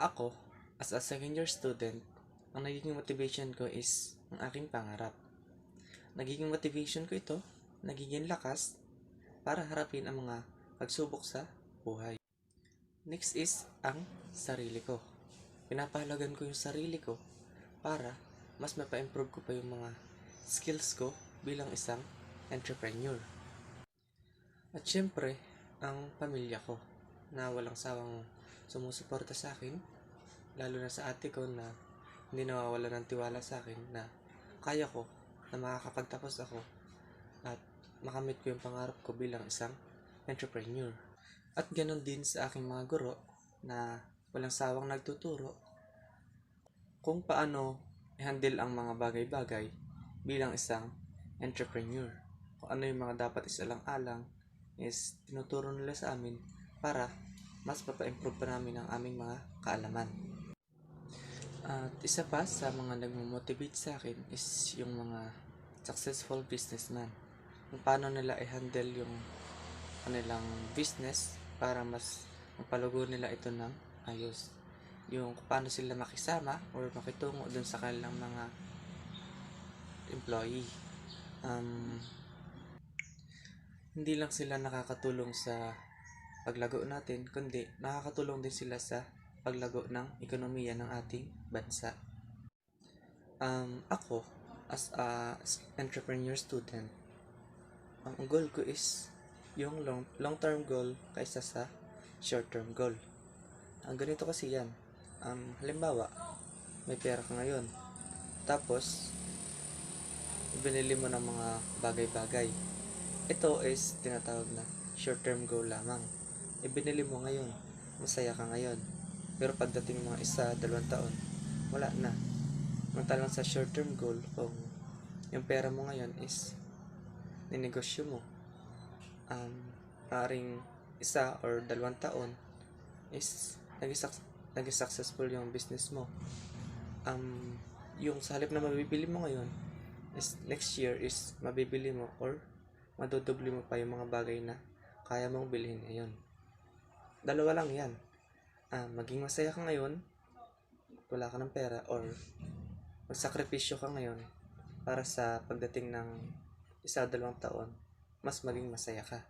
Ako, as a second year student, ang nagiging motivation ko is ang aking pangarap. Nagiging motivation ko ito, nagiging lakas para harapin ang mga pagsubok sa buhay. Next is ang sarili ko. Pinapahalagan ko yung sarili ko para mas mapa-improve ko pa yung mga skills ko bilang isang entrepreneur. At syempre, ang pamilya ko na walang sawang sumusuporta sa akin, lalo na sa ate ko na hindi nawawala ng tiwala sa akin na kaya ko na makakapagtapos ako at makamit ko yung pangarap ko bilang isang entrepreneur. At ganon din sa aking mga guro na walang sawang nagtuturo kung paano i-handle ang mga bagay-bagay bilang isang entrepreneur. Kung ano yung mga dapat isalang-alang is tinuturo nila sa amin para mas mapa-improve pa namin ang aming mga kaalaman. At isa pa sa mga nagmo-motivate sa akin is yung mga successful businessman. Kung paano nila i-handle yung kanilang business para mas mapalugo nila ito ng ayos. Yung kung paano sila makisama or makitungo dun sa kanilang mga employee. Hindi lang sila nakakatulong sa paglago natin, kundi nakakatulong din sila sa paglago ng ekonomiya ng ating bansa. Ako, as a entrepreneur student, ang goal ko is yung long-term goal kaysa sa short-term goal. Ang ganito kasi yan. Halimbawa, may pera ka ngayon. Tapos, binili mo ng mga bagay-bagay. Ito is tinatawag na short-term goal lamang. Ibinili mo ngayon, masaya ka ngayon. Pero pagdating mga 1, 2 taon, wala na. Mantalang sa short-term goal, kung yung pera mo ngayon is ninegosyo mo, paring 1 or 2 taon is naging successful yung business mo. Yung sa halip na mabibili mo ngayon is next year is mabibili mo or madudubli mo pa yung mga bagay na kaya mong bilhin ngayon. Dalawa lang yan. Maging masaya ka ngayon, wala ka ng pera, or magsakripisyo ka ngayon para sa pagdating ng 1, 2 taon, mas maging masaya ka.